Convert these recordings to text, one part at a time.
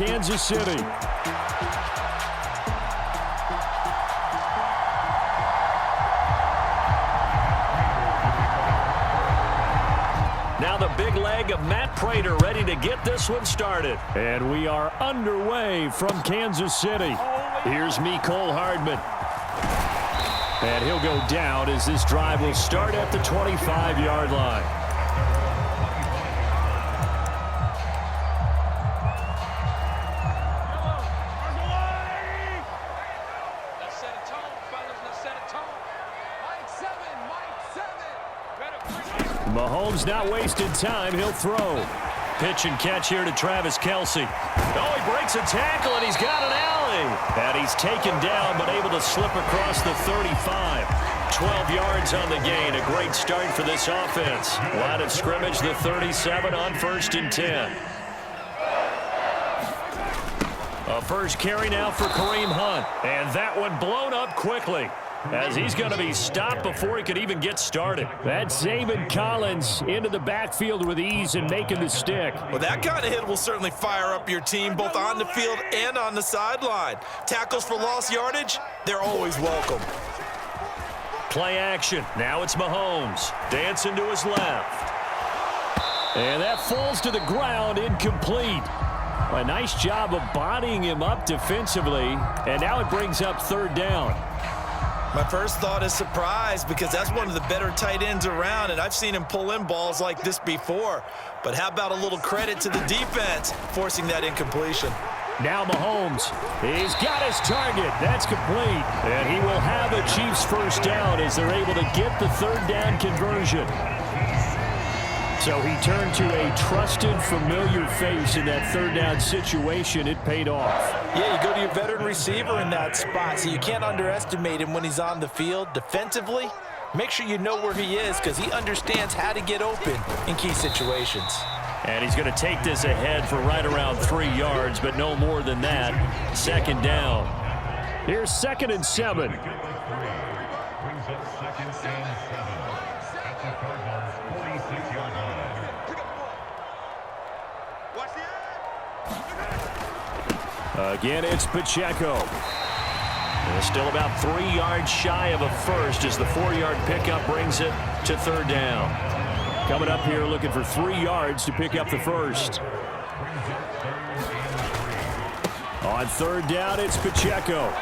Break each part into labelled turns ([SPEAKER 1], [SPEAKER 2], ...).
[SPEAKER 1] Kansas City. Now the big leg of Matt Prater ready to get this one started. And we are underway from Kansas City. Here's Mecole Hardman. And he'll go down as this drive will start at the 25-yard line. Mahomes not wasting time. He'll throw. Pitch and catch here to Travis Kelce. Oh, he breaks a tackle, and he's got an alley. And he's taken down, but able to slip across the 35. 12 yards on the gain. A great start for this offense. Line of scrimmage, the 37 on 1st and 10. A first carry now for Kareem Hunt. And that one blown up quickly, as he's going to be stopped before he could even get started. That's Zaven Collins into the backfield with ease and making the stick.
[SPEAKER 2] Well, that kind of hit will certainly fire up your team, both on the field and on the sideline. Tackles for lost yardage, they're always welcome.
[SPEAKER 1] Play action. Now it's Mahomes. Dancing to his left. And that falls to the ground, incomplete. A nice job of bodying him up defensively. And now it brings up 3rd down.
[SPEAKER 2] My first thought is surprise, because that's one of the better tight ends around, and I've seen him pull in balls like this before. But how about a little credit to the defense forcing that incompletion?
[SPEAKER 1] Now Mahomes. He's got his target. That's complete. And he will have a Chiefs first down as they're able to get the 3rd down conversion. So he turned to a trusted, familiar face in that 3rd down situation. It paid off.
[SPEAKER 2] Yeah, you go to your veteran receiver in that spot, so you can't underestimate him when he's on the field. Defensively, make sure you know where he is, because he understands how to get open in key situations.
[SPEAKER 1] And he's going to take this ahead for right around 3 yards, but no more than that. 2nd down. Here's 2nd and 7. Again, it's Pacheco. And still about 3 yards shy of a first as the 4-yard pickup brings it to 3rd down. Coming up here looking for 3 yards to pick up the first. On 3rd down, it's Pacheco.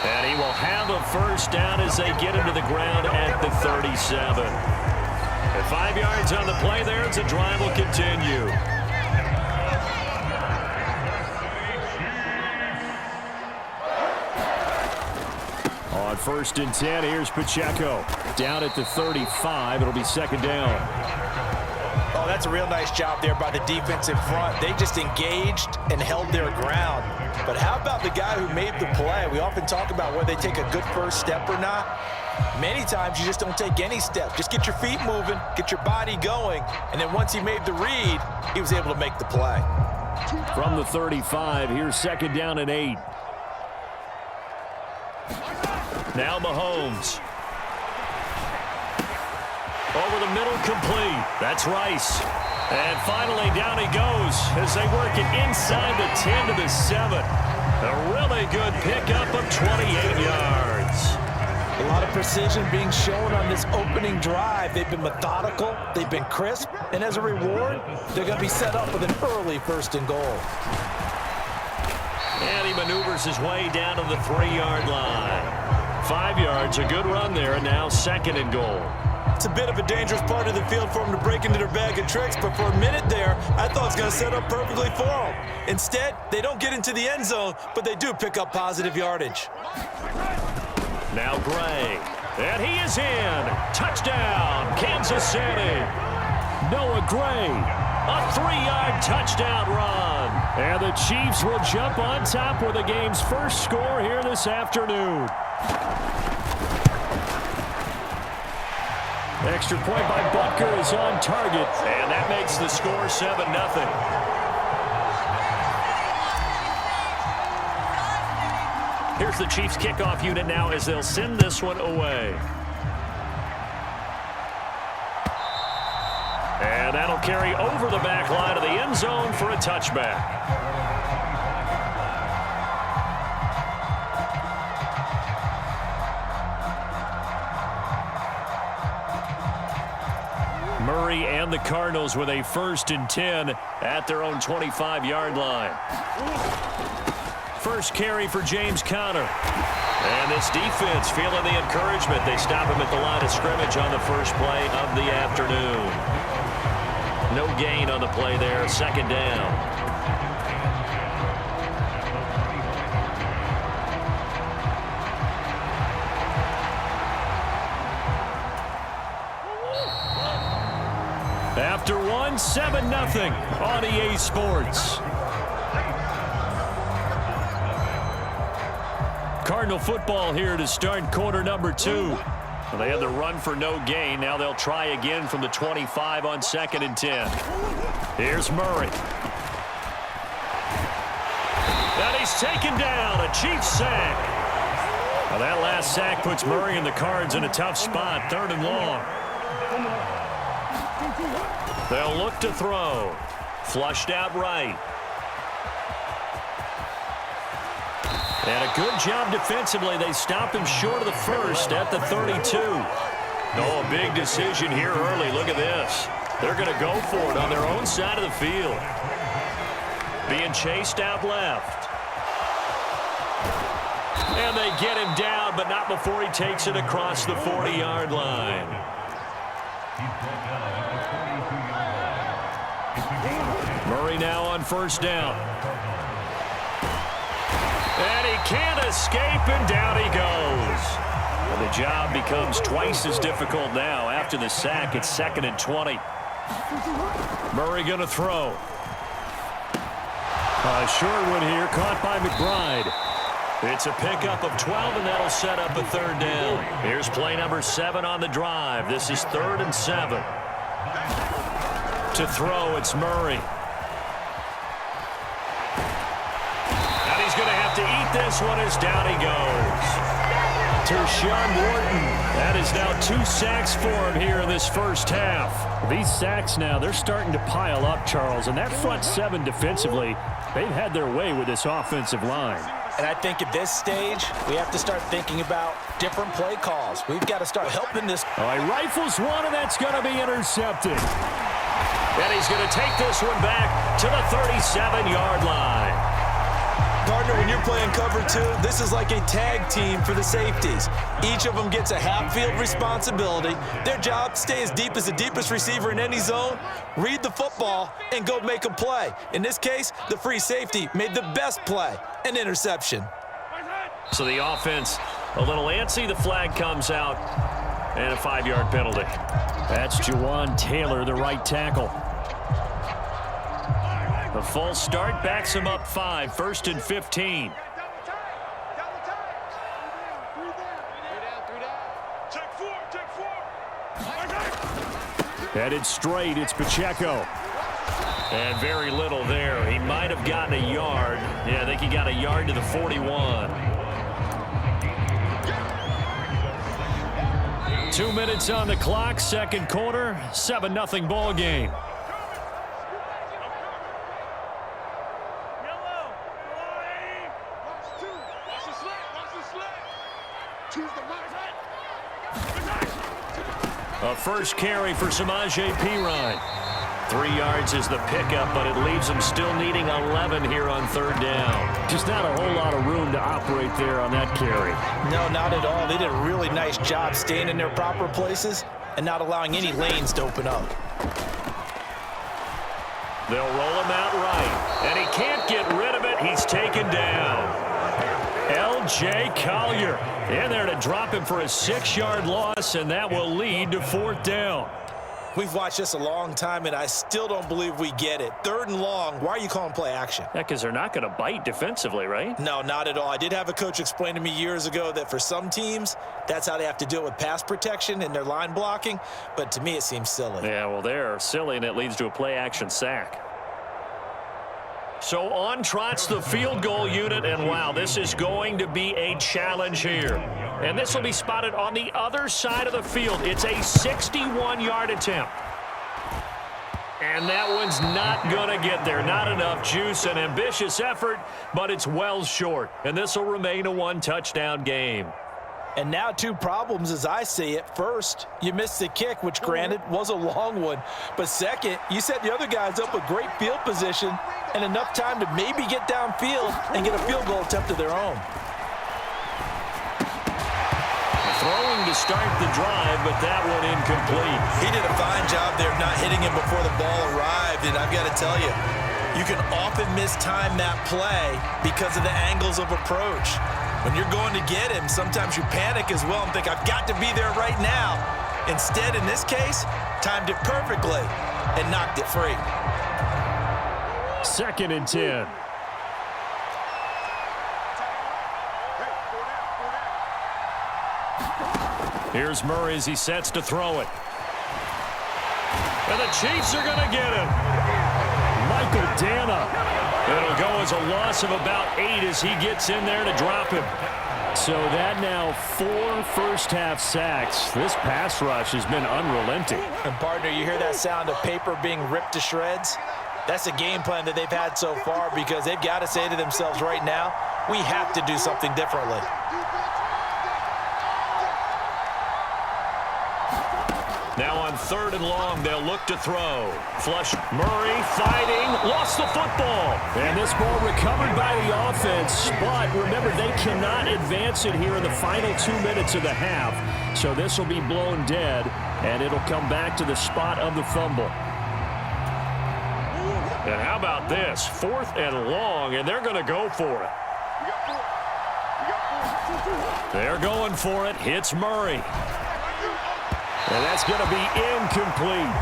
[SPEAKER 1] And he will have a first down as they get him to the ground at the 37. And 5 yards on the play there as the drive will continue. On 1st and 10, here's Pacheco. Down at the 35, it'll be 2nd down.
[SPEAKER 2] Oh, that's a real nice job there by the defensive front. They just engaged and held their ground. But how about the guy who made the play? We often talk about whether they take a good first step or not. Many times you just don't take any step. Just get your feet moving, get your body going, and then once he made the read, he was able to make the play.
[SPEAKER 1] From the 35, here's 2nd down and 8. Now Mahomes. Over the middle, complete. That's Rice. And finally, down he goes as they work it inside the 10 to the 7. A really good pickup of 28 yards.
[SPEAKER 2] A lot of precision being shown on this opening drive. They've been methodical, they've been crisp, and as a reward, they're going to be set up with an early 1st and goal.
[SPEAKER 1] And he maneuvers his way down to the 3-yard line. 5 yards, a good run there, and now 2nd and goal.
[SPEAKER 2] It's a bit of a dangerous part of the field for them to break into their bag of tricks, but for a minute there, I thought it was going to set up perfectly for them. Instead, they don't get into the end zone, but they do pick up positive yardage.
[SPEAKER 1] Now Gray, and he is in. Touchdown, Kansas City. Noah Gray, a 3-yard touchdown run. And the Chiefs will jump on top with the game's first score here this afternoon. Extra point by Butker is on target, and that makes the score 7-0. Here's the Chiefs kickoff unit now as they'll send this one away. And that'll carry over the back line of the end zone for a touchback. Murray and the Cardinals with a 1st and 10 at their own 25-yard line. First carry for James Conner. And this defense feeling the encouragement. They stop him at the line of scrimmage on the first play of the afternoon. No gain on the play there. 2nd down. After one, 7-0 on EA Sports. Cardinal football here to start quarter number 2. Well, they had the run for no gain. Now they'll try again from the 25 on 2nd and 10. Here's Murray. And he's taken down. A Chiefs sack. Well, that last sack puts Murray and the Cards in a tough spot. 3rd and long. They'll look to throw. Flushed out right. And a good job defensively. They stop him short of the first at the 32. Oh, a big decision here early. Look at this. They're going to go for it on their own side of the field. Being chased out left. And they get him down, but not before he takes it across the 40-yard line. Murray now on 1st down. And he can't escape, and down he goes. Well, the job becomes twice as difficult now. After the sack, it's 2nd and 20. Murray going to throw. Short one here, caught by McBride. It's a pickup of 12, and that'll set up a 3rd down. Here's play number 7 on the drive. This is 3rd and 7. To throw, it's Murray. He's going to have to eat this one as down he goes. Tershawn Wharton. That is now 2 sacks for him here in this first half. These sacks now, they're starting to pile up, Charles. And that front 7 defensively, they've had their way with this offensive line.
[SPEAKER 2] And I think at this stage, we have to start thinking about different play calls. We've got to start helping this.
[SPEAKER 1] He rifles one, and that's going to be intercepted. And he's going to take this one back to the 37-yard line.
[SPEAKER 2] Partner, when you're playing cover 2, this is like a tag team for the safeties. Each of them gets a half-field responsibility. Their job, stay as deep as the deepest receiver in any zone, read the football, and go make a play. In this case, the free safety made the best play, an interception.
[SPEAKER 1] So the offense a little antsy. The flag comes out, and a 5-yard penalty. That's Juwan Taylor, the right tackle. The false start backs him up 5, 1st and 15. Headed straight, it's Pacheco. And very little there. He might have gotten a yard. Yeah, I think he got a yard to the 41. 2 minutes on the clock, 2nd quarter, 7-0 ball game. A first carry for Samaje Perine. 3 yards is the pickup, but it leaves him still needing 11 here on 3rd down. Just not a whole lot of room to operate there on that carry.
[SPEAKER 2] No, not at all. They did a really nice job staying in their proper places and not allowing any lanes to open up.
[SPEAKER 1] They'll roll him out right, and he can't get rid of it. He's taken down. L.J. Collier in there to drop him for a 6-yard loss, and that will lead to 4th down.
[SPEAKER 2] We've watched this a long time, and I still don't believe we get it. 3rd and long, why are you calling play action?
[SPEAKER 1] Yeah, because they're not going to bite defensively, right?
[SPEAKER 2] No, not at all. I did have a coach explain to me years ago that for some teams, that's how they have to deal with pass protection and their line blocking, but to me it seems silly.
[SPEAKER 1] Yeah, well, they're silly, and it leads to a play action sack. So on trots the field goal unit, and wow, this is going to be a challenge here. And this will be spotted on the other side of the field. It's a 61-yard attempt. And that one's not going to get there. Not enough juice. An ambitious effort, but it's well short. And this will remain a one-touchdown game.
[SPEAKER 2] And now two problems as I see it. First, you missed the kick, which granted was a long one. But second, you set the other guys up with great field position and enough time to maybe get downfield and get a field goal attempt of their own.
[SPEAKER 1] Throwing to start the drive, but that one incomplete.
[SPEAKER 2] He did a fine job there of not hitting him before the ball arrived, and I've got to tell you, you can often mistime that play because of the angles of approach. When you're going to get him, sometimes you panic as well and think, I've got to be there right now. Instead, in this case, timed it perfectly and knocked it free.
[SPEAKER 1] 2nd and 10. Here's Murray as he sets to throw it. And the Chiefs are going to get him. Michael Dana. It'll go as a loss of about 8 as he gets in there to drop him. So that now 4 first-half sacks. This pass rush has been unrelenting.
[SPEAKER 2] And, partner, you hear that sound of paper being ripped to shreds? That's a game plan that they've had so far because they've got to say to themselves right now, we have to do something differently.
[SPEAKER 1] Now on 3rd and long, they'll look to throw. Flush. Murray fighting. Lost the football. And this ball recovered by the offense. But remember, they cannot advance it here in the final 2 minutes of the half. So this will be blown dead, and it'll come back to the spot of the fumble. And how about this? 4th and long, and they're going to go for it. They're going for it. Hits Murray. And that's going to be incomplete.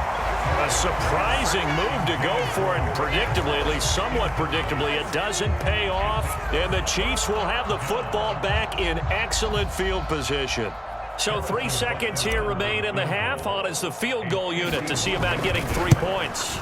[SPEAKER 1] A surprising move to go for it. Predictably, at least somewhat predictably, it doesn't pay off. And the Chiefs will have the football back in excellent field position. So 3 seconds here remain in the half. On is the field goal unit to see about getting 3 points.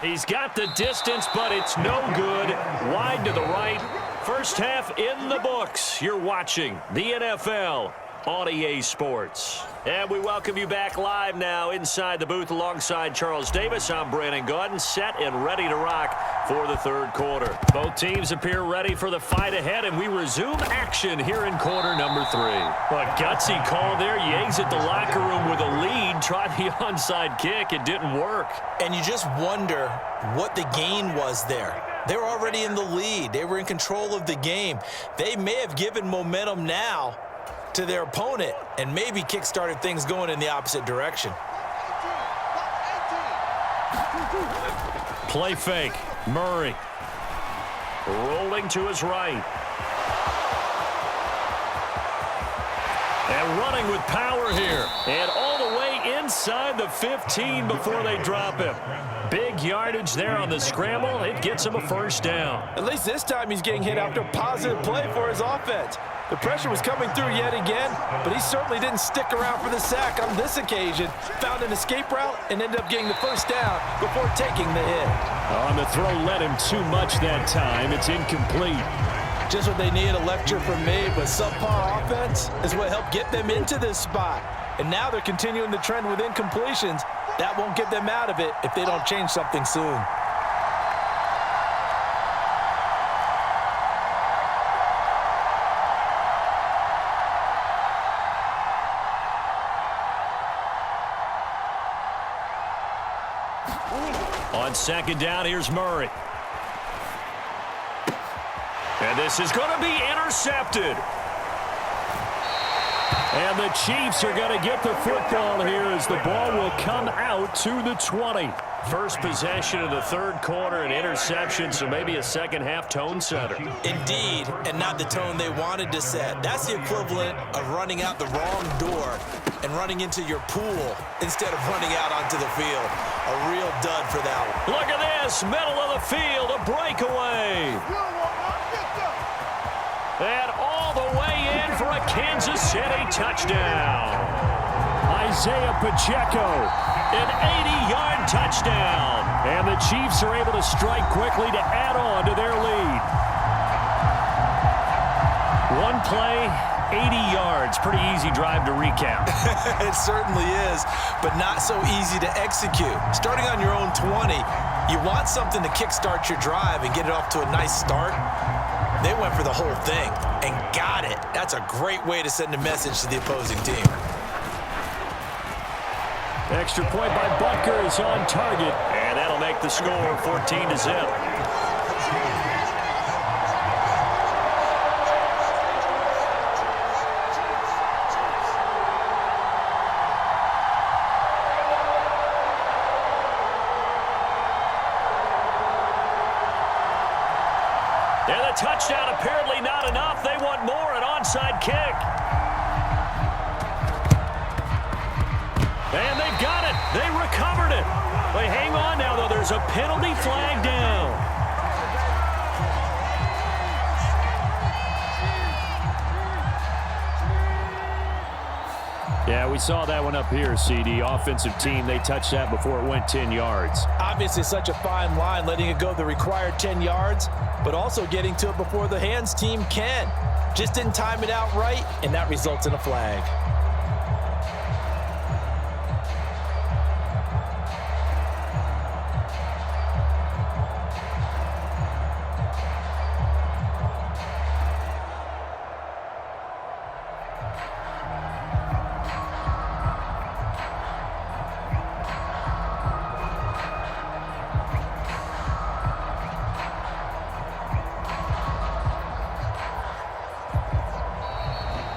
[SPEAKER 1] He's got the distance, but it's no good. Wide to the right. First half in the books. You're watching the NFL on EA Sports. And we welcome you back live now inside the booth alongside Charles Davis. I'm Brandon Gaudin, set and ready to rock for the 3rd quarter. Both teams appear ready for the fight ahead, and we resume action here in quarter number 3. A gutsy call there. You exit the locker room with a lead. Try the onside kick. It didn't work.
[SPEAKER 2] And you just wonder what the gain was there. They were already in the lead. They were in control of the game. They may have given momentum now to their opponent and maybe kick-started things going in the opposite direction.
[SPEAKER 1] Play fake. Murray. Rolling to his right. And running with power here. And all the way inside the 15 before they drop him. Big yardage there on the scramble. It gets him a first down.
[SPEAKER 2] At least this time he's getting hit after a positive play for his offense. The pressure was coming through yet again, but he certainly didn't stick around for the sack on this occasion. Found an escape route and ended up getting the first down before taking the hit.
[SPEAKER 1] On the throw led him too much that time. It's incomplete.
[SPEAKER 2] Just what they needed, a lecture from me, but subpar offense is what helped get them into this spot. And now they're continuing the trend with incompletions. That won't get them out of it if they don't change something soon.
[SPEAKER 1] On 2nd down, here's Murray. And this is going to be intercepted. And the Chiefs are going to get the football here as the ball will come out to the 20. First possession of the 3rd quarter, an interception, so maybe a second-half tone setter.
[SPEAKER 2] Indeed, and not the tone they wanted to set. That's the equivalent of running out the wrong door and running into your pool instead of running out onto the field. A real dud for that one.
[SPEAKER 1] Look at this, middle of the field, a breakaway. And all the way in for a Kansas City touchdown. Isaiah Pacheco, an 80-yard touchdown. And the Chiefs are able to strike quickly to add on to their lead. One play, 80 yards. Pretty easy drive to recap.
[SPEAKER 2] It certainly is, but not so easy to execute. Starting on your own 20, you want something to kickstart your drive and get it off to a nice start. They went for the whole thing and got it. That's a great way to send a message to the opposing team.
[SPEAKER 1] Extra point by Butker is on target, and that'll make the score 14-0. And the touchdown apparently not enough. They want more, an onside kick. And they've got it. They recovered it. They hang on now, though. There's a penalty flag down. Yeah, we saw that one up here, CD. Offensive team, they touched that before it went 10 yards.
[SPEAKER 2] Obviously such a fine line, letting it go the required 10 yards, but also getting to it before the hands team can. Just didn't time it out right, and that results in a flag.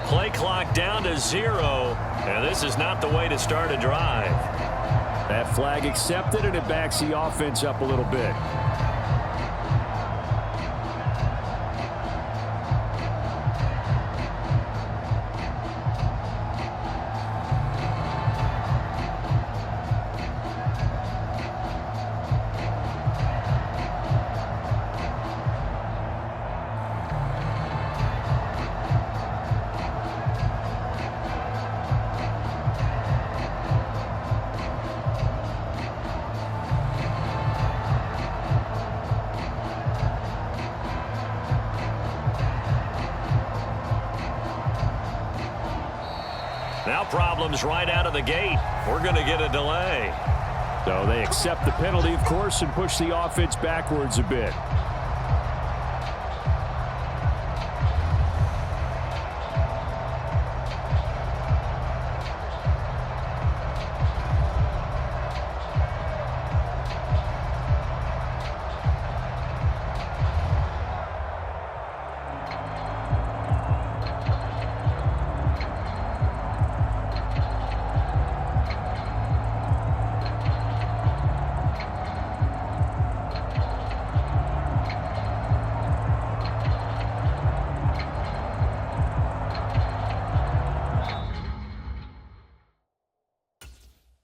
[SPEAKER 1] Play clock down to 0, and this is not the way to start a drive. That flag accepted, and it backs the offense up a little bit. Now problems right out of the gate. We're going to get a delay. So they accept the penalty, of course, and push the offense backwards a bit.